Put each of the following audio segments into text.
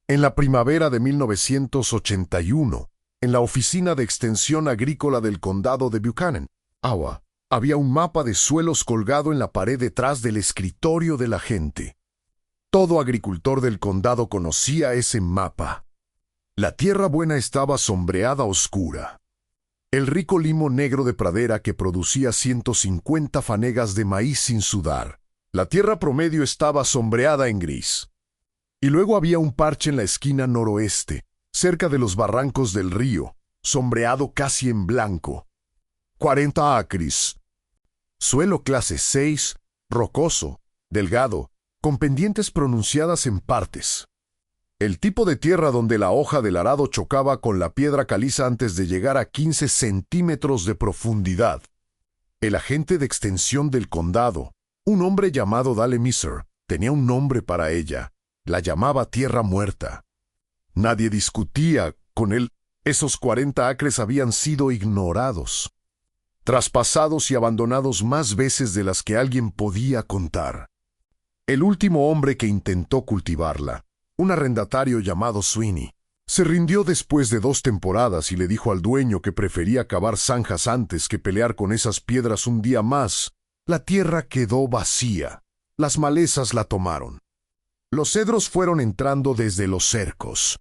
En la primavera de 1981, en la Oficina de Extensión Agrícola del Condado de Buchanan, Iowa, había un mapa de suelos colgado en la pared detrás del escritorio del agente. Todo agricultor del condado conocía ese mapa. La tierra buena estaba sombreada oscura. El rico limo negro de pradera que producía 150 fanegas de maíz sin sudar. La tierra promedio estaba sombreada en gris. Y luego había un parche en la esquina noroeste, cerca de los barrancos del río, sombreado casi en blanco. 40 acres. Suelo clase 6, rocoso, delgado, con pendientes pronunciadas en partes. El tipo de tierra donde la hoja del arado chocaba con la piedra caliza antes de llegar a 15 centímetros de profundidad. El agente de extensión del condado, un hombre llamado Dale Miser, tenía un nombre para ella. La llamaba Tierra Muerta. Nadie discutía con él. Esos 40 acres habían sido ignorados, traspasados y abandonados más veces de las que alguien podía contar. El último hombre que intentó cultivarla, un arrendatario llamado Sweeney, se rindió después de 2 temporadas y le dijo al dueño que prefería cavar zanjas antes que pelear con esas piedras un día más. La tierra quedó vacía. Las malezas la tomaron. Los cedros fueron entrando desde los cercos.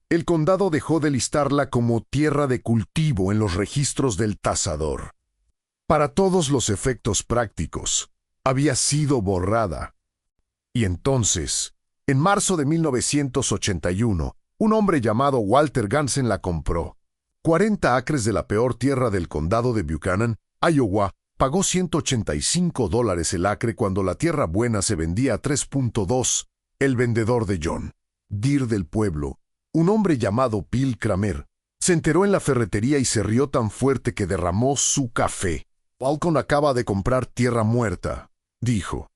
El condado dejó de listarla como tierra de cultivo en los registros del tasador. Para todos los efectos prácticos, había sido borrada. Y entonces, en marzo de 1981, un hombre llamado Walter Gansen la compró. 40 acres de la peor tierra del condado de Buchanan, Iowa, pagó $185 el acre cuando la tierra buena se vendía a 3.2. El vendedor de John Deere del pueblo, un hombre llamado Bill Kramer, se enteró en la ferretería y se rió tan fuerte que derramó su café. Falcon acaba de comprar tierra muerta, dijo.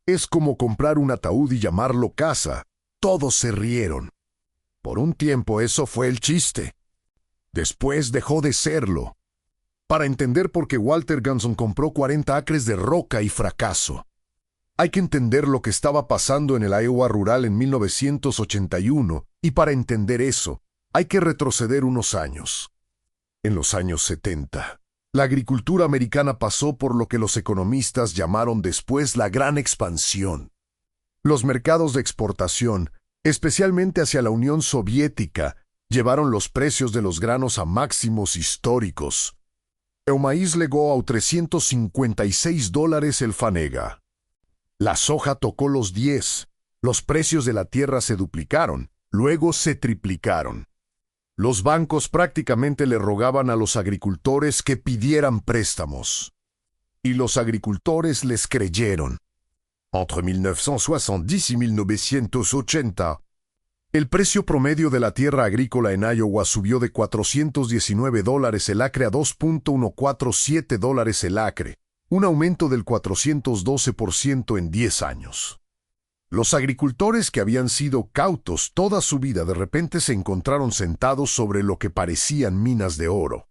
Es como comprar un ataúd y llamarlo casa. Todos se rieron. Por un tiempo eso fue el chiste. Después dejó de serlo. Para entender por qué Walter Ganson compró 40 acres de roca y fracaso, hay que entender lo que estaba pasando en el Iowa rural en 1981, y para entender eso, hay que retroceder unos años. En los años 70, la agricultura americana pasó por lo que los economistas llamaron después la Gran Expansión. Los mercados de exportación, especialmente hacia la Unión Soviética, llevaron los precios de los granos a máximos históricos. El maíz llegó a $356 el fanega. La soja tocó los 10. Los precios de la tierra se duplicaron, luego se triplicaron. Los bancos prácticamente le rogaban a los agricultores que pidieran préstamos. Y los agricultores les creyeron. Entre 1970 y 1980, el precio promedio de la tierra agrícola en Iowa subió de $419 el acre a $2.147 el acre. Un aumento del 412% en 10 años. Los agricultores que habían sido cautos toda su vida de repente se encontraron sentados sobre lo que parecían minas de oro.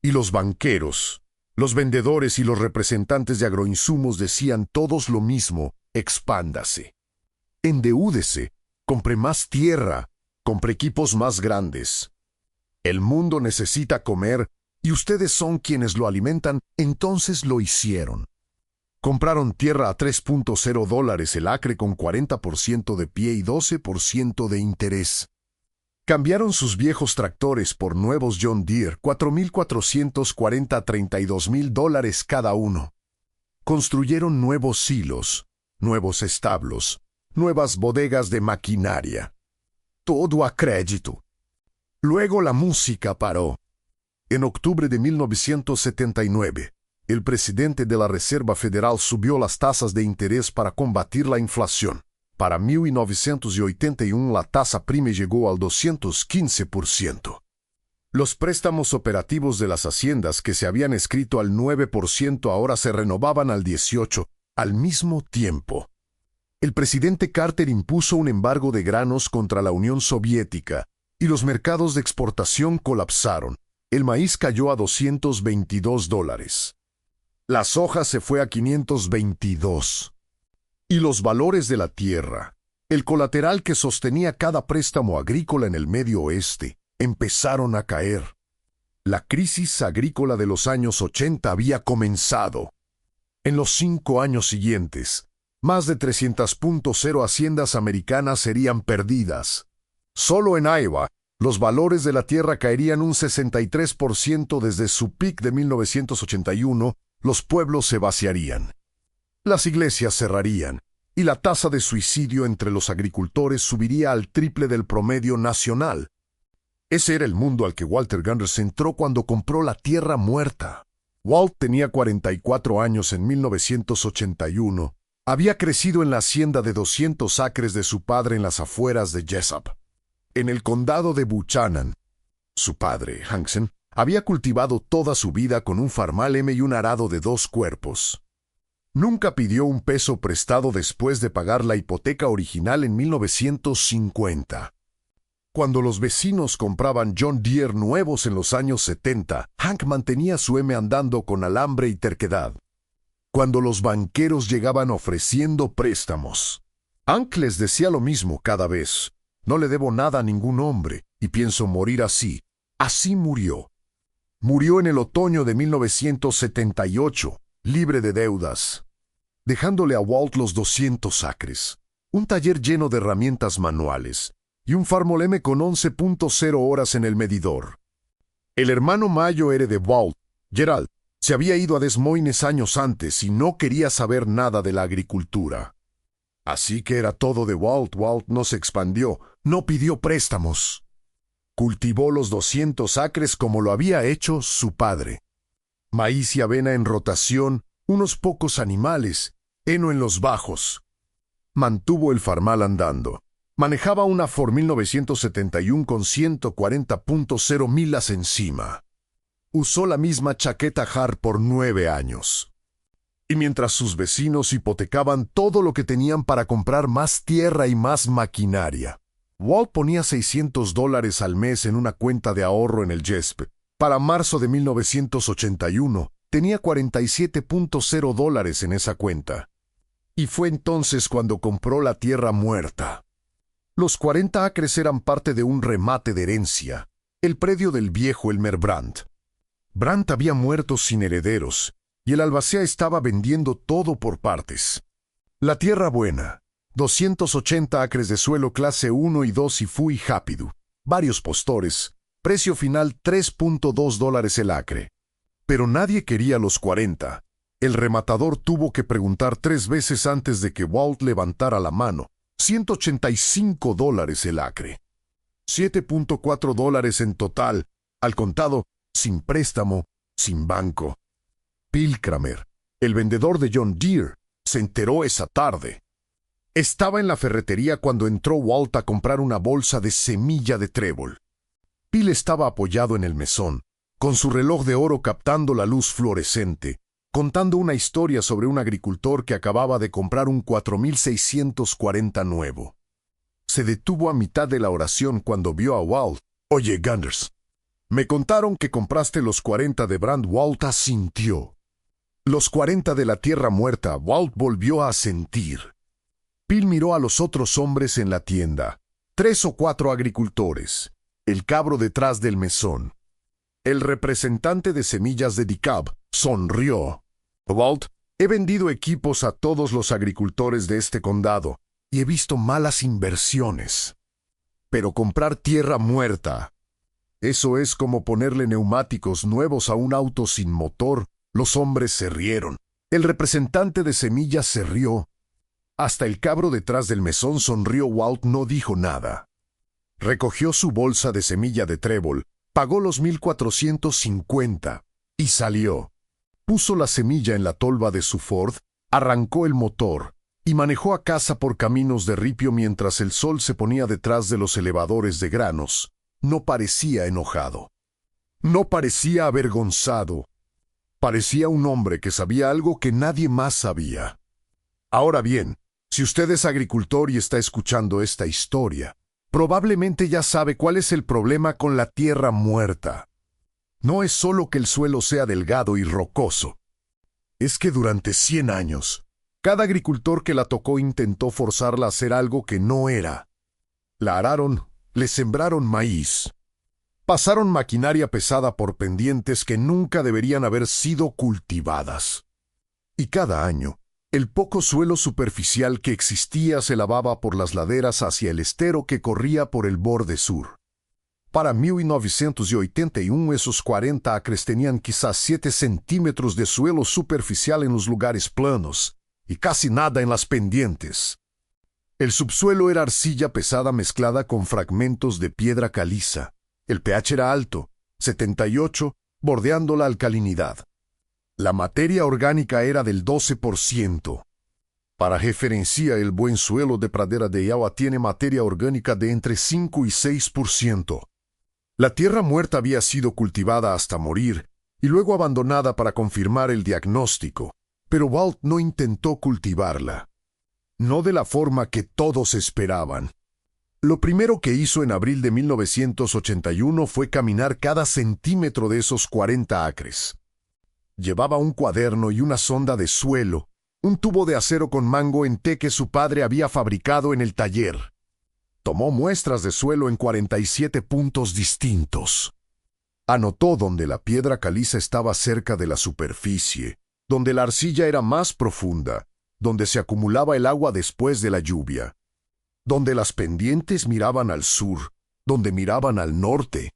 Y los banqueros, los vendedores y los representantes de agroinsumos decían todos lo mismo: expándase, endeúdese, compre más tierra, compre equipos más grandes. El mundo necesita comer y ustedes son quienes lo alimentan. Entonces lo hicieron. Compraron tierra a $3.0 el acre con 40% de pie y 12% de interés. Cambiaron sus viejos tractores por nuevos John Deere, $4,440 a $32,000 cada uno. Construyeron nuevos silos, nuevos establos, nuevas bodegas de maquinaria. Todo a crédito. Luego la música paró. En octubre de 1979, el presidente de la Reserva Federal subió las tasas de interés para combatir la inflación. Para 1981 la tasa PRIME llegó al 215%. Los préstamos operativos de las haciendas que se habían escrito al 9% ahora se renovaban al 18%, al mismo tiempo. El presidente Carter impuso un embargo de granos contra la Unión Soviética y los mercados de exportación colapsaron. El maíz cayó a $222. La soja se fue a $522. Y los valores de la tierra, el colateral que sostenía cada préstamo agrícola en el Medio Oeste, empezaron a caer. La crisis agrícola de los años 80 había comenzado. En los 5 años siguientes, más de 300.0 haciendas americanas serían perdidas. Solo en Iowa, los valores de la tierra caerían un 63% desde su pic de 1981, los pueblos se vaciarían. Las iglesias cerrarían, y la tasa de suicidio entre los agricultores subiría al triple del promedio nacional. Ese era el mundo al que Walter Ganders entró cuando compró la tierra muerta. Walt tenía 44 años en 1981. Había crecido en la hacienda de 200 acres de su padre en las afueras de Jessup, en el condado de Buchanan. Su padre, Hanksen, había cultivado toda su vida con un farmal M y un arado de 2 cuerpos. Nunca pidió un peso prestado después de pagar la hipoteca original en 1950. Cuando los vecinos compraban John Deere nuevos en los años 70, Hank mantenía su M andando con alambre y terquedad. Cuando los banqueros llegaban ofreciendo préstamos, Hank les decía lo mismo cada vez. No le debo nada a ningún hombre, y pienso morir así. Así murió. Murió en el otoño de 1978, libre de deudas, dejándole a Walt los 200 acres, un taller lleno de herramientas manuales, y un Farmol M con 11.0 horas en el medidor. El hermano mayor de Walt, Gerald, se había ido a Des Moines años antes y no quería saber nada de la agricultura. Así que era todo de Walt. Walt no se expandió, no pidió préstamos. Cultivó los 200 acres como lo había hecho su padre. Maíz y avena en rotación, unos pocos animales, heno en los bajos. Mantuvo el farmal andando. Manejaba una Ford 1971 con 140.0 millas encima. Usó la misma chaqueta Hart por 9 años. Y mientras sus vecinos hipotecaban todo lo que tenían para comprar más tierra y más maquinaria, Walt ponía $600 al mes en una cuenta de ahorro en el JESP. Para marzo de 1981, tenía $47.0 en esa cuenta. Y fue entonces cuando compró la tierra muerta. Los 40 acres eran parte de un remate de herencia, el predio del viejo Elmer Brandt. Brandt había muerto sin herederos, y el albacea estaba vendiendo todo por partes. La tierra buena, 280 acres de suelo clase 1 y 2 y Fui Hapidu, varios postores, precio final $3.2 el acre. Pero nadie quería los 40. El rematador tuvo que preguntar 3 veces antes de que Walt levantara la mano. $185 el acre. $7.4 en total, al contado, sin préstamo, sin banco. Bill Kramer, el vendedor de John Deere, se enteró esa tarde. Estaba en la ferretería cuando entró Walt a comprar una bolsa de semilla de trébol. Bill estaba apoyado en el mesón, con su reloj de oro captando la luz fluorescente, contando una historia sobre un agricultor que acababa de comprar un 4640 nuevo. Se detuvo a mitad de la oración cuando vio a Walt. «Oye, Ganders, me contaron que compraste los 40 de Brandt». Walt asintió. Los 40 de la tierra muerta. Walt volvió a asentir. Bill miró a los otros hombres en la tienda. 3 o 4 agricultores. El cabro detrás del mesón. El representante de semillas de DeKalb sonrió. «Walt, he vendido equipos a todos los agricultores de este condado y he visto malas inversiones. Pero comprar tierra muerta, eso es como ponerle neumáticos nuevos a un auto sin motor». Los hombres se rieron. El representante de semillas se rió. Hasta el cabro detrás del mesón sonrió. Walt no dijo nada. Recogió su bolsa de semilla de trébol, pagó los $1,450 y salió. Puso la semilla en la tolva de su Ford, arrancó el motor y manejó a casa por caminos de ripio mientras el sol se ponía detrás de los elevadores de granos. No parecía enojado. No parecía avergonzado. Parecía un hombre que sabía algo que nadie más sabía. Ahora bien, si usted es agricultor y está escuchando esta historia, probablemente ya sabe cuál es el problema con la tierra muerta. No es solo que el suelo sea delgado y rocoso. Es que durante 100 años, Cada agricultor que la tocó intentó forzarla a hacer algo que no era. La araron, le sembraron maíz. Pasaron maquinaria pesada por pendientes que nunca deberían haber sido cultivadas. Y cada año, el poco suelo superficial que existía se lavaba por las laderas hacia el estero que corría por el borde sur. Para 1981, esos 40 acres tenían quizás 7 centímetros de suelo superficial en los lugares planos y casi nada en las pendientes. El subsuelo era arcilla pesada mezclada con fragmentos de piedra caliza. El pH era alto, 78, bordeando la alcalinidad. La materia orgánica era del 12%. Para referencia, el buen suelo de pradera de Iowa tiene materia orgánica de entre 5 y 6%. La tierra muerta había sido cultivada hasta morir y luego abandonada para confirmar el diagnóstico, pero Walt no intentó cultivarla. No de la forma que todos esperaban. Lo primero que hizo en abril de 1981 fue caminar cada centímetro de esos 40 acres. Llevaba un cuaderno y una sonda de suelo, un tubo de acero con mango en T que su padre había fabricado en el taller. Tomó muestras de suelo en 47 puntos distintos. Anotó donde la piedra caliza estaba cerca de la superficie, donde la arcilla era más profunda, donde se acumulaba el agua después de la lluvia, donde las pendientes miraban al sur, donde miraban al norte.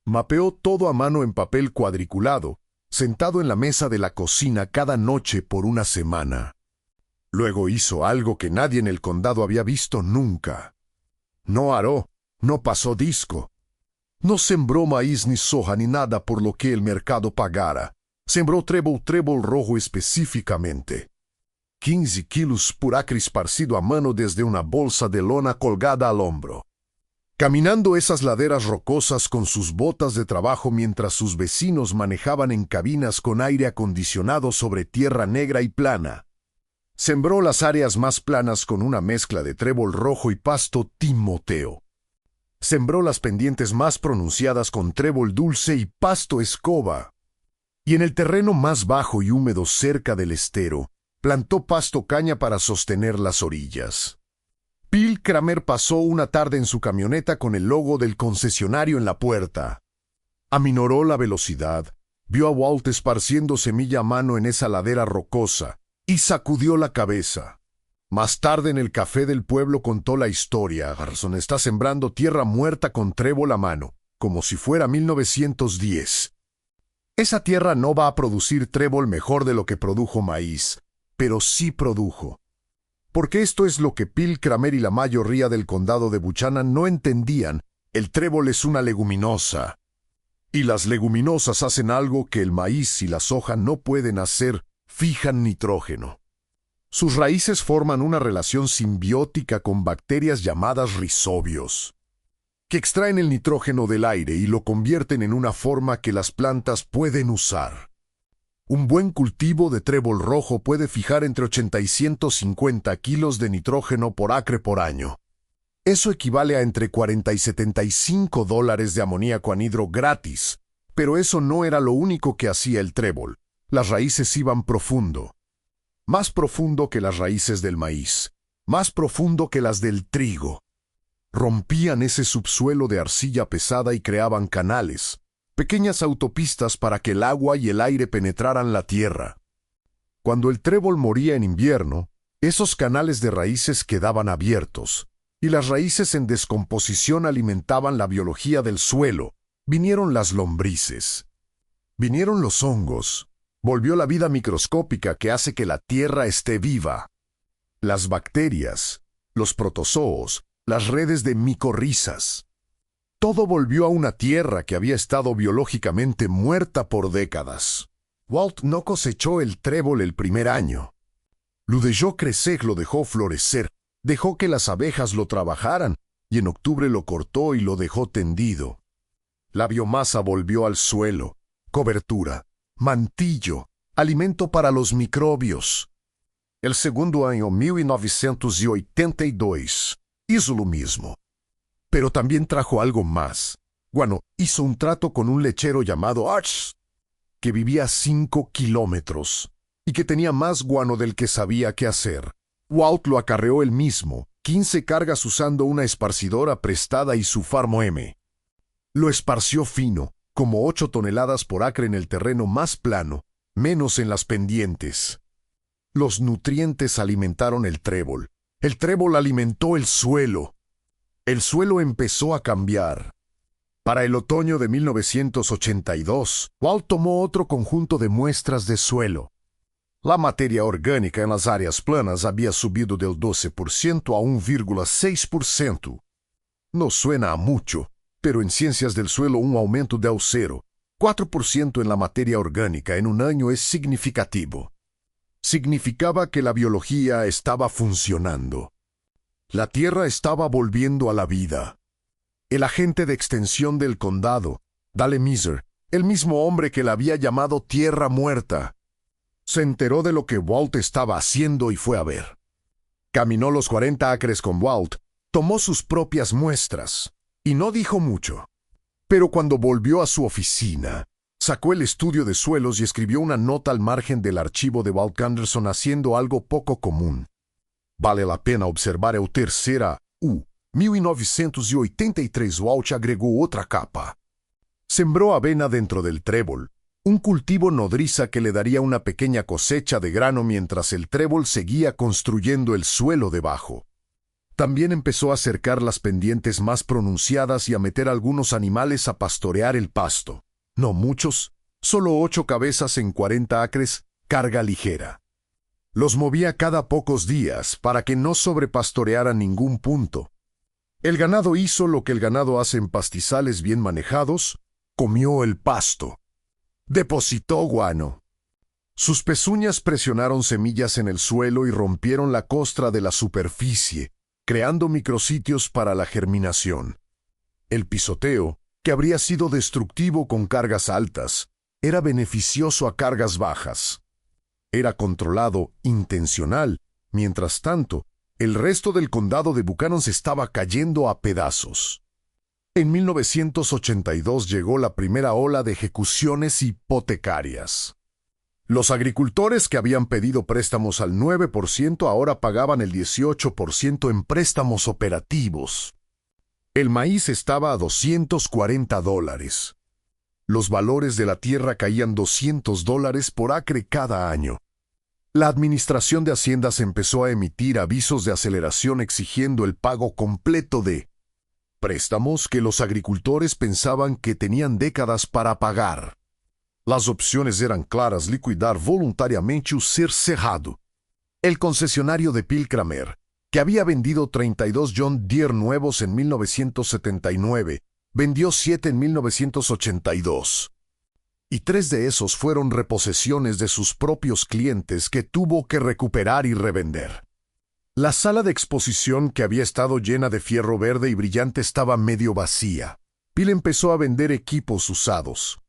Mapeó todo a mano en papel cuadriculado, sentado en la mesa de la cocina cada noche por una semana. Luego hizo algo que nadie en el condado había visto nunca. No aró, no pasó disco. No sembró maíz ni soja ni nada por lo que el mercado pagara. Sembró trébol rojo específicamente. 15 kilos por acre esparcido a mano desde una bolsa de lona colgada al hombro. Caminando esas laderas rocosas con sus botas de trabajo mientras sus vecinos manejaban en cabinas con aire acondicionado sobre tierra negra y plana. Sembró las áreas más planas con una mezcla de trébol rojo y pasto Timoteo. Sembró las pendientes más pronunciadas con trébol dulce y pasto escoba. Y en el terreno más bajo y húmedo cerca del estero, plantó pasto caña para sostener las orillas. Bill Kramer pasó una tarde en su camioneta con el logo del concesionario en la puerta. Aminoró la velocidad, vio a Walt esparciendo semilla a mano en esa ladera rocosa, y sacudió la cabeza. Más tarde en el café del pueblo contó la historia. Garson está sembrando tierra muerta con trébol a mano, como si fuera 1910. Esa tierra no va a producir trébol mejor de lo que produjo maíz, pero sí produjo. Porque esto es lo que Bill Kramer y la mayoría del condado de Buchanan no entendían. El trébol es una leguminosa. Y las leguminosas hacen algo que el maíz y la soja no pueden hacer. Fijan nitrógeno. Sus raíces forman una relación simbiótica con bacterias llamadas rizobios, que extraen el nitrógeno del aire y lo convierten en una forma que las plantas pueden usar. Un buen cultivo de trébol rojo puede fijar entre 80 y 150 kilos de nitrógeno por acre por año. Eso equivale a entre $40 y $75 de amoníaco anhidro gratis, pero eso no era lo único que hacía el trébol. Las raíces iban profundo. Más profundo que las raíces del maíz. Más profundo que las del trigo. Rompían ese subsuelo de arcilla pesada y creaban canales, pequeñas autopistas para que el agua y el aire penetraran la tierra. Cuando el trébol moría en invierno, esos canales de raíces quedaban abiertos, y las raíces en descomposición alimentaban la biología del suelo. Vinieron las lombrices. Vinieron los hongos. Volvió la vida microscópica que hace que la tierra esté viva. Las bacterias, los protozoos, las redes de micorrizas. Todo volvió a una tierra que había estado biológicamente muerta por décadas. Walt no cosechó el trébol el primer año. Lo dejó crecer, lo dejó florecer, dejó que las abejas lo trabajaran, y en octubre lo cortó y lo dejó tendido. La biomasa volvió al suelo, cobertura, mantillo, alimento para los microbios. El segundo año, 1982, hizo lo mismo. Pero también trajo algo más. Bueno, hizo un trato con un lechero llamado Arch, que vivía a 5 kilómetros. y que tenía más guano del que sabía qué hacer. Walt lo acarreó él mismo, 15 cargas usando una esparcidora prestada y su Farmo M. Lo esparció fino, como 8 toneladas por acre en el terreno más plano, menos en las pendientes. Los nutrientes alimentaron el trébol. El trébol alimentó el suelo. El suelo empezó a cambiar. Para el otoño de 1982, Walt tomó otro conjunto de muestras de suelo. La materia orgánica en las áreas planas había subido del 12% a 1,6%. No suena a mucho, pero en ciencias del suelo un aumento del 0,4% en la materia orgánica en un año es significativo. Significaba que la biología estaba funcionando. La tierra estaba volviendo a la vida. El agente de extensión del condado, Dale Miser, el mismo hombre que la había llamado Tierra Muerta, se enteró de lo que Walt estaba haciendo y fue a ver. Caminó los 40 acres con Walt, tomó sus propias muestras y no dijo mucho. Pero cuando volvió a su oficina, sacó el estudio de suelos y escribió una nota al margen del archivo de Walt Gunderson haciendo algo poco común. Vale la pena observar el tercera U. 1983 Walt agregó otra capa. Sembró avena dentro del trébol, un cultivo nodriza que le daría una pequeña cosecha de grano mientras el trébol seguía construyendo el suelo debajo. También empezó a acercar las pendientes más pronunciadas y a meter algunos animales a pastorear el pasto. No muchos, solo 8 cabezas en 40 acres, carga ligera. Los movía cada pocos días para que no sobrepastorearan ningún punto. El ganado hizo lo que el ganado hace en pastizales bien manejados, comió el pasto. Depositó guano. Sus pezuñas presionaron semillas en el suelo y rompieron la costra de la superficie, creando micrositios para la germinación. El pisoteo, que habría sido destructivo con cargas altas, era beneficioso a cargas bajas. Era controlado, intencional. Mientras tanto, el resto del condado de Buchanan se estaba cayendo a pedazos. En 1982 llegó la primera ola de ejecuciones hipotecarias. Los agricultores que habían pedido préstamos al 9% ahora pagaban el 18% en préstamos operativos. El maíz estaba a $240. Los valores de la tierra caían $200 por acre cada año. La Administración de Haciendas empezó a emitir avisos de aceleración exigiendo el pago completo de préstamos que los agricultores pensaban que tenían décadas para pagar. Las opciones eran claras: liquidar voluntariamente o ser cerrado. El concesionario de Bill Kramer, que había vendido 32 John Deere nuevos en 1979, vendió 7 en 1982. Y 3 de esos fueron reposesiones de sus propios clientes que tuvo que recuperar y revender. La sala de exposición, que había estado llena de fierro verde y brillante, estaba medio vacía. Bill empezó a vender equipos usados,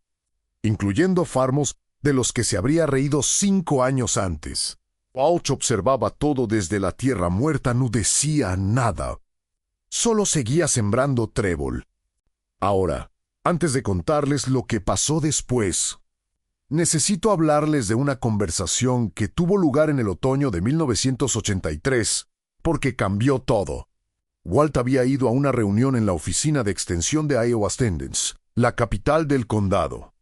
incluyendo farmos de los que se habría reído 5 años antes. Walt observaba todo desde la Tierra Muerta, no decía nada. Solo seguía sembrando trébol. Ahora, antes de contarles lo que pasó después, necesito hablarles de una conversación que tuvo lugar en el otoño de 1983, porque cambió todo. Walt había ido a una reunión en la oficina de extensión de Iowa Standards, la capital del condado.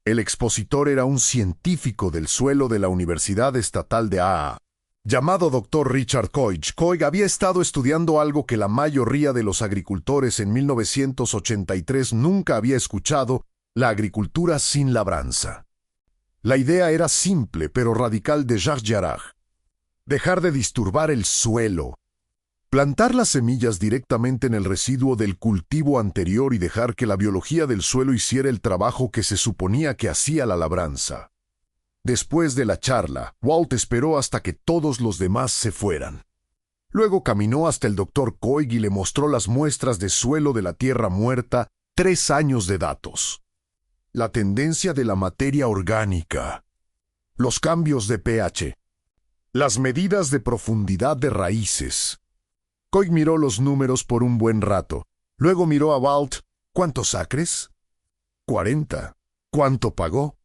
El expositor era un científico del suelo de la Universidad Estatal de Iowa, llamado Dr. Richard Koig. Koig había estado estudiando algo que la mayoría de los agricultores en 1983 nunca había escuchado: la agricultura sin labranza. La idea era simple pero radical de Jacques Girard: dejar de disturbar el suelo, plantar las semillas directamente en el residuo del cultivo anterior y dejar que la biología del suelo hiciera el trabajo que se suponía que hacía la labranza. Después de la charla, Walt esperó hasta que todos los demás se fueran. Luego caminó hasta el Dr. Koig y le mostró las muestras de suelo de la Tierra Muerta, 3 años de datos. La tendencia de la materia orgánica, los cambios de pH, las medidas de profundidad de raíces. Koig miró los números por un buen rato. Luego miró a Walt. ¿Cuántos acres? 40. ¿Cuánto pagó?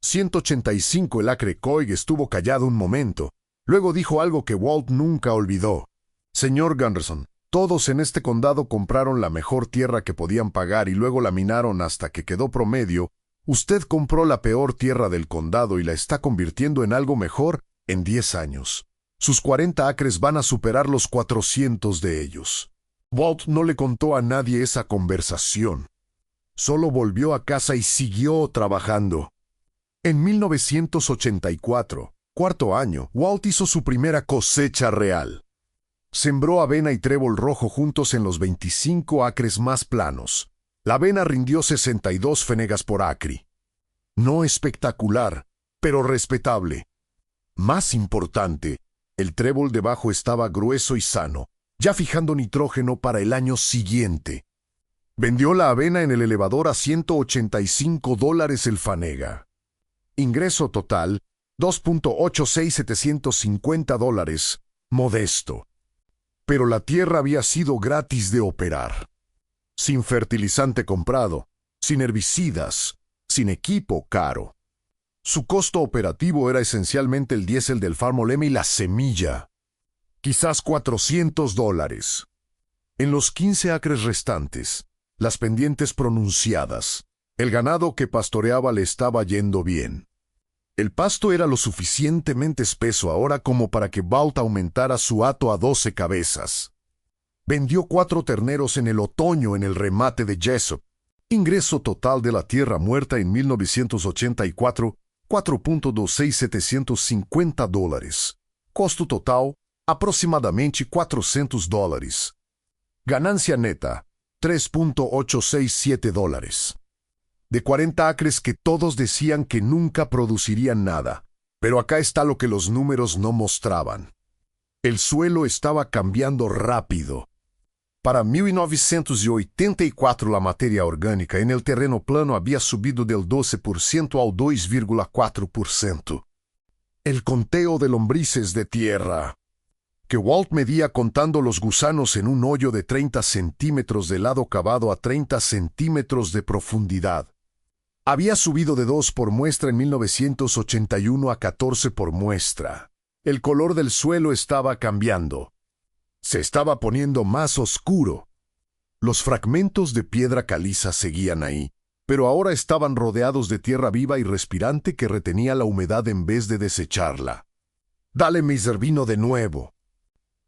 185 el acre. Coig estuvo callado un momento. Luego dijo algo que Walt nunca olvidó. Señor Gunderson, todos en este condado compraron la mejor tierra que podían pagar y luego la minaron hasta que quedó promedio. Usted compró la peor tierra del condado y la está convirtiendo en algo mejor en 10 años. Sus 40 acres van a superar los 400 de ellos. Walt no le contó a nadie esa conversación. Solo volvió a casa y siguió trabajando. En 1984, cuarto año, Walt hizo su primera cosecha real. Sembró avena y trébol rojo juntos en los 25 acres más planos. La avena rindió 62 fanegas por acre. No espectacular, pero respetable. Más importante, el trébol debajo estaba grueso y sano, ya fijando nitrógeno para el año siguiente. Vendió la avena en el elevador a $185 el fanega. Ingreso total, $2.86750, modesto. Pero la tierra había sido gratis de operar. Sin fertilizante comprado, sin herbicidas, sin equipo caro. Su costo operativo era esencialmente el diésel del Farmoleme y la semilla. Quizás $400. En los 15 acres restantes, las pendientes pronunciadas, el ganado que pastoreaba le estaba yendo bien. El pasto era lo suficientemente espeso ahora como para que Walt aumentara su hato a 12 cabezas. Vendió 4 terneros en el otoño en el remate de Jessup. Ingreso total de la tierra muerta en 1984, $4.26750. Costo total, aproximadamente $400. Ganancia neta, $3.867. De 40 acres que todos decían que nunca producirían nada. Pero acá está lo que los números no mostraban. El suelo estaba cambiando rápido. Para 1984 la materia orgánica en el terreno plano había subido del 12% al 2,4%. El conteo de lombrices de tierra, que Walt medía contando los gusanos en un hoyo de 30 centímetros de lado cavado a 30 centímetros de profundidad, había subido de 2 por muestra en 1981 a 14 por muestra. El color del suelo estaba cambiando. Se estaba poniendo más oscuro. Los fragmentos de piedra caliza seguían ahí, pero ahora estaban rodeados de tierra viva y respirante que retenía la humedad en vez de desecharla. «Dale Miser vino de nuevo».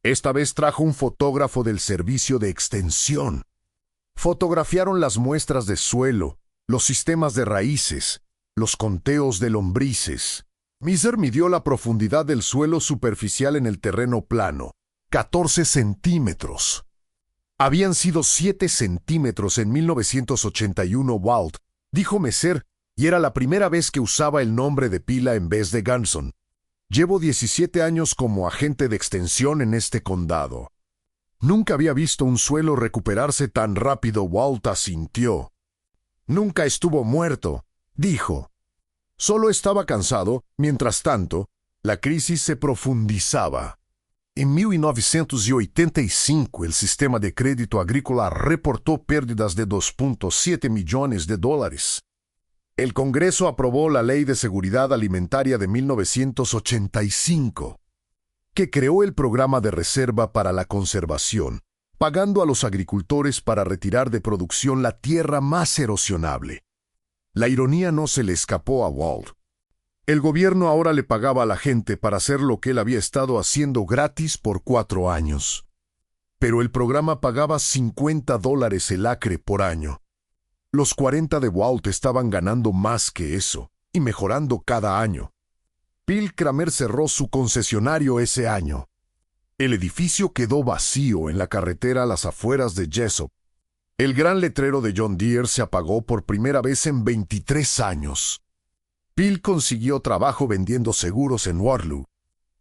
Esta vez trajo un fotógrafo del servicio de extensión. Fotografiaron las muestras de suelo, los sistemas de raíces, los conteos de lombrices. Miser midió la profundidad del suelo superficial en el terreno plano. 14 centímetros. Habían sido 7 centímetros en 1981. Walt dijo Messer, y era la primera vez que usaba el nombre de pila en vez de Gunson. Llevo 17 años como agente de extensión en este condado. Nunca había visto un suelo recuperarse tan rápido. Walt asintió. Nunca estuvo muerto, dijo. Solo estaba cansado. Mientras tanto, la crisis se profundizaba. En 1985, el sistema de crédito agrícola reportó pérdidas de $2.7 millones. El Congreso aprobó la Ley de Seguridad Alimentaria de 1985, que creó el programa de reserva para la conservación, pagando a los agricultores para retirar de producción la tierra más erosionable. La ironía no se le escapó a Walt. El gobierno ahora le pagaba a la gente para hacer lo que él había estado haciendo gratis por 4 años. Pero el programa pagaba $50 el acre por año. Los 40 de Walt estaban ganando más que eso, y mejorando cada año. Bill Kramer cerró su concesionario ese año. El edificio quedó vacío en la carretera a las afueras de Jessup. El gran letrero de John Deere se apagó por primera vez en 23 años. Bill consiguió trabajo vendiendo seguros en Waterloo.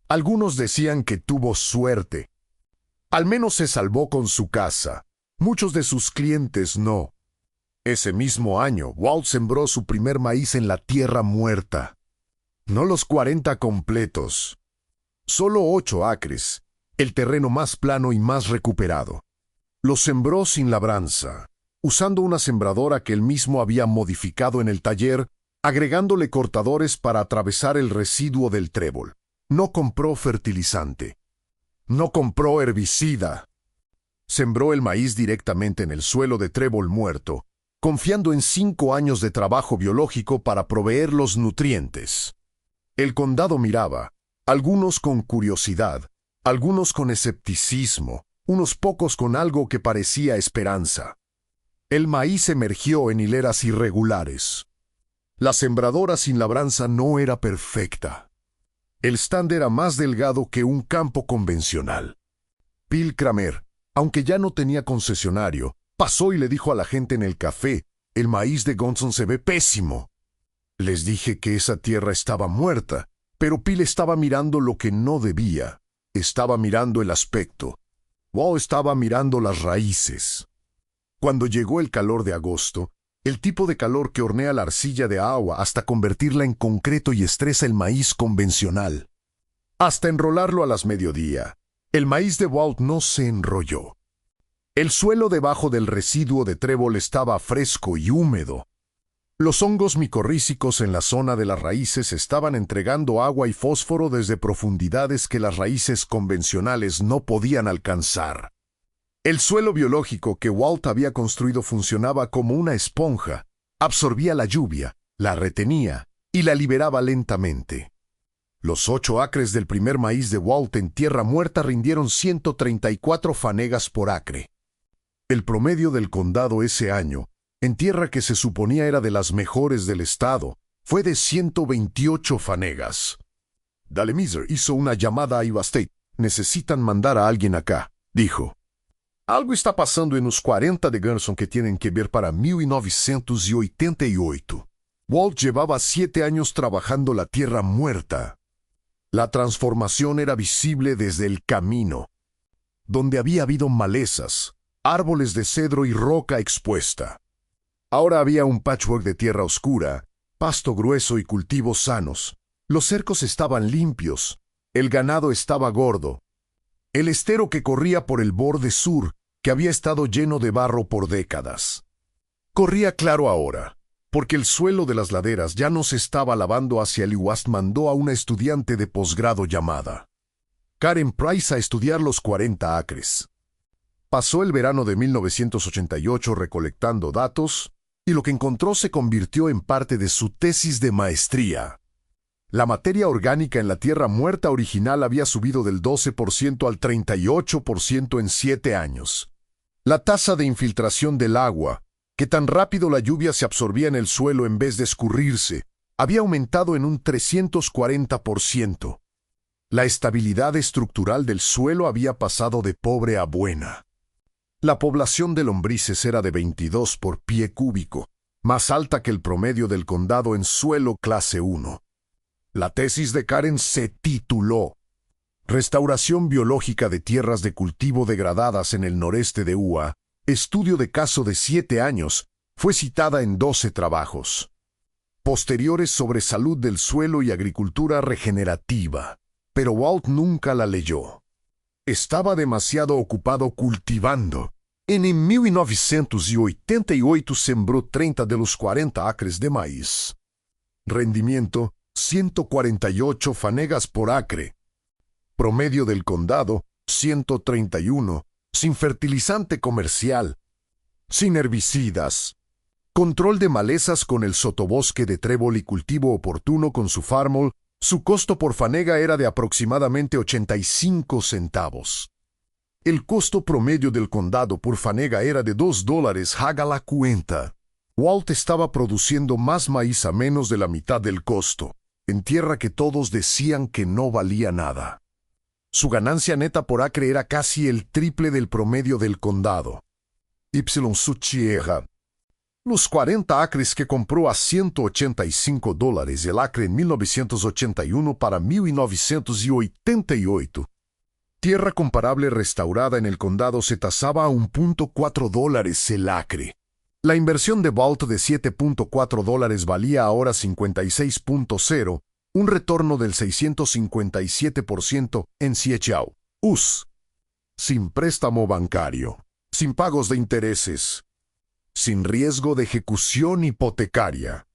Algunos decían que tuvo suerte. Al menos se salvó con su casa. Muchos de sus clientes no. Ese mismo año, Walt sembró su primer maíz en la tierra muerta. No los 40 completos. Solo 8 acres, el terreno más plano y más recuperado. Lo sembró sin labranza, usando una sembradora que él mismo había modificado en el taller agregándole cortadores para atravesar el residuo del trébol. No compró fertilizante. No compró herbicida. Sembró el maíz directamente en el suelo de trébol muerto, confiando en 5 años de trabajo biológico para proveer los nutrientes. El condado miraba, algunos con curiosidad, algunos con escepticismo, unos pocos con algo que parecía esperanza. El maíz emergió en hileras irregulares. La sembradora sin labranza no era perfecta. El stand era más delgado que un campo convencional. Bill Kramer, aunque ya no tenía concesionario, pasó y le dijo a la gente en el café: «El maíz de Gonson se ve pésimo». Les dije que esa tierra estaba muerta, pero Bill estaba mirando lo que no debía. Estaba mirando el aspecto. Walt estaba mirando las raíces. Cuando llegó el calor de agosto, el tipo de calor que hornea la arcilla de agua hasta convertirla en concreto y estresa el maíz convencional, hasta enrolarlo a las mediodía, el maíz de Walt no se enrolló. El suelo debajo del residuo de trébol estaba fresco y húmedo. Los hongos micorrízicos en la zona de las raíces estaban entregando agua y fósforo desde profundidades que las raíces convencionales no podían alcanzar. El suelo biológico que Walt había construido funcionaba como una esponja, absorbía la lluvia, la retenía y la liberaba lentamente. Los 8 acres del primer maíz de Walt en tierra muerta rindieron 134 fanegas por acre. El promedio del condado ese año, en tierra que se suponía era de las mejores del estado, fue de 128 fanegas. Dalemeser hizo una llamada a Iowa State. «Necesitan mandar a alguien acá», dijo. «Algo está pasando en los 40 de Gunson que tienen que ver para 1988. Walt llevaba 7 años trabajando la tierra muerta. La transformación era visible desde el camino, donde había habido malezas, árboles de cedro y roca expuesta. Ahora había un patchwork de tierra oscura, pasto grueso y cultivos sanos. Los cercos estaban limpios, el ganado estaba gordo. El estero que corría por el borde sur, que había estado lleno de barro por décadas, corría claro ahora, porque el suelo de las laderas ya no se estaba lavando hacia el Iwast. Mandó a una estudiante de posgrado llamada Karen Price a estudiar los 40 acres. Pasó el verano de 1988 recolectando datos, y lo que encontró se convirtió en parte de su tesis de maestría. La materia orgánica en la tierra muerta original había subido del 12% al 38% en 7 años. La tasa de infiltración del agua, que tan rápido la lluvia se absorbía en el suelo en vez de escurrirse, había aumentado en un 340%. La estabilidad estructural del suelo había pasado de pobre a buena. La población de lombrices era de 22 por pie cúbico, más alta que el promedio del condado en suelo clase 1. La tesis de Karen se tituló «Restauración biológica de tierras de cultivo degradadas en el noreste de UA, estudio de caso de 7 años», fue citada en 12 trabajos posteriores sobre salud del suelo y agricultura regenerativa, pero Walt nunca la leyó. Estaba demasiado ocupado cultivando. En 1988 sembró 30 de los 40 acres de maíz. Rendimiento: 148 fanegas por acre. Promedio del condado: 131, sin fertilizante comercial, sin herbicidas. Control de malezas con el sotobosque de trébol y cultivo oportuno con su Farmall. Su costo por fanega era de aproximadamente 85 centavos. El costo promedio del condado por fanega era de $2. Haga la cuenta. Walt estaba produciendo más maíz a menos de la mitad del costo, en tierra que todos decían que no valía nada. Su ganancia neta por acre era casi el triple del promedio del condado. Y su tierra. Los 40 acres que compró a $185 el acre en 1981 para 1988. Tierra comparable restaurada en el condado se tasaba a $1.4 el acre. La inversión de Walt de $7.4 valía ahora 56.0, un retorno del 657% en Siechao, US. Sin préstamo bancario, sin pagos de intereses, sin riesgo de ejecución hipotecaria.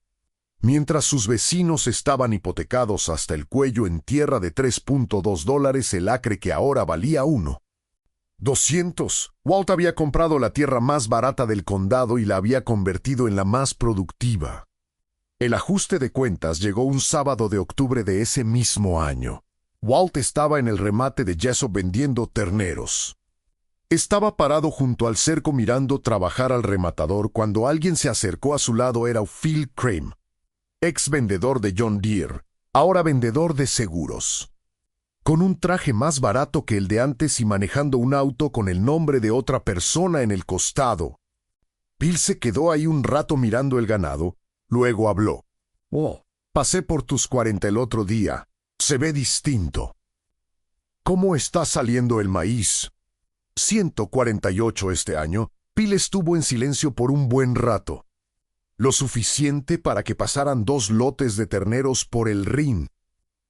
Mientras sus vecinos estaban hipotecados hasta el cuello en tierra de $3.2 el acre que ahora valía $200. Walt había comprado la tierra más barata del condado y la había convertido en la más productiva. El ajuste de cuentas llegó un sábado de octubre de ese mismo año. Walt estaba en el remate de Jessup vendiendo terneros. Estaba parado junto al cerco mirando trabajar al rematador cuando alguien se acercó a su lado. Era Phil Crane, ex vendedor de John Deere, ahora vendedor de seguros. Con un traje más barato que el de antes y manejando un auto con el nombre de otra persona en el costado. Phil se quedó ahí un rato mirando el ganado, luego habló. «Oh, pasé por tus 40 el otro día. Se ve distinto. ¿Cómo está saliendo el maíz?» 148 este año. Phil estuvo en silencio por un buen rato. Lo suficiente para que pasaran 2 lotes de terneros por el ring.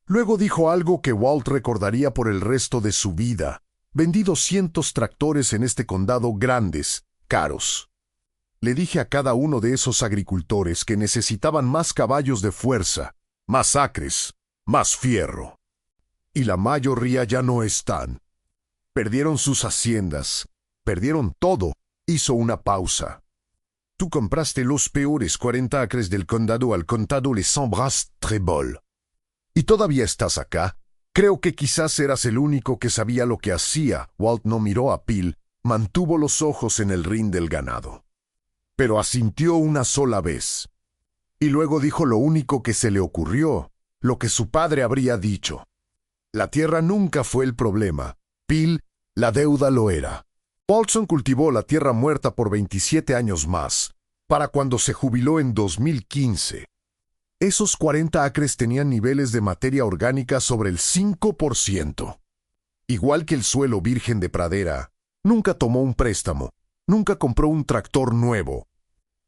Luego dijo algo que Walt recordaría por el resto de su vida. Vendí 200 tractores en este condado, grandes, caros. Le dije a cada uno de esos agricultores que necesitaban más caballos de fuerza, más acres, más fierro. Y la mayoría ya no están. Perdieron sus haciendas, perdieron todo. Hizo una pausa. Tú compraste los peores 40 acres del condado al contado Les Ambras-Trébol. ¿Y todavía estás acá? Creo que quizás eras el único que sabía lo que hacía. Walt no miró a Phil, mantuvo los ojos en el ring del ganado. Pero asintió una sola vez. Y luego dijo lo único que se le ocurrió, lo que su padre habría dicho. La tierra nunca fue el problema. Phil, la deuda lo era. Walton cultivó la tierra muerta por 27 años más, para cuando se jubiló en 2015. Esos 40 acres tenían niveles de materia orgánica sobre el 5%. Igual que el suelo virgen de pradera, nunca tomó un préstamo, nunca compró un tractor nuevo.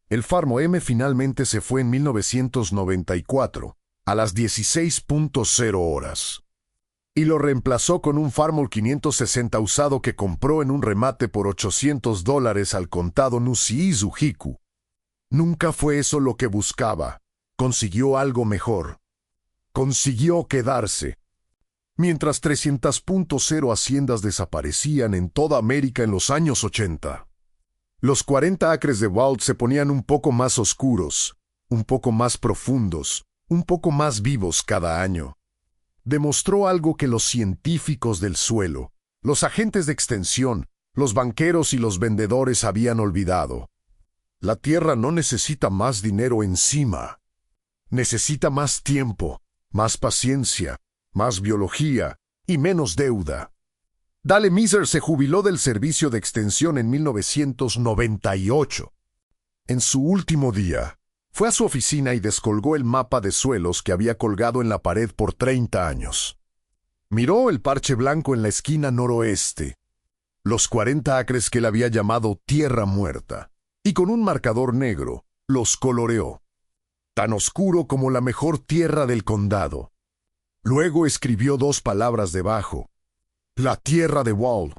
El Farmo M finalmente se fue en 1994, a las 16:00 horas. Y lo reemplazó con un Farmall 560 usado que compró en un remate por $800 al contado Nusiizu Hiku. Nunca fue eso lo que buscaba. Consiguió algo mejor. Consiguió quedarse. Mientras 300.0 haciendas desaparecían en toda América en los años 80. Los 40 acres de Walt se ponían un poco más oscuros, un poco más profundos, un poco más vivos cada año. Demostró algo que los científicos del suelo, los agentes de extensión, los banqueros y los vendedores habían olvidado. La tierra no necesita más dinero encima. Necesita más tiempo, más paciencia, más biología y menos deuda. Dale Miser se jubiló del servicio de extensión en 1998. En su último día, fue a su oficina y descolgó el mapa de suelos que había colgado en la pared por 30 años. Miró el parche blanco en la esquina noroeste, los 40 acres que él había llamado Tierra Muerta, y con un marcador negro los coloreó, tan oscuro como la mejor tierra del condado. Luego escribió 2 palabras debajo: la tierra de Walt.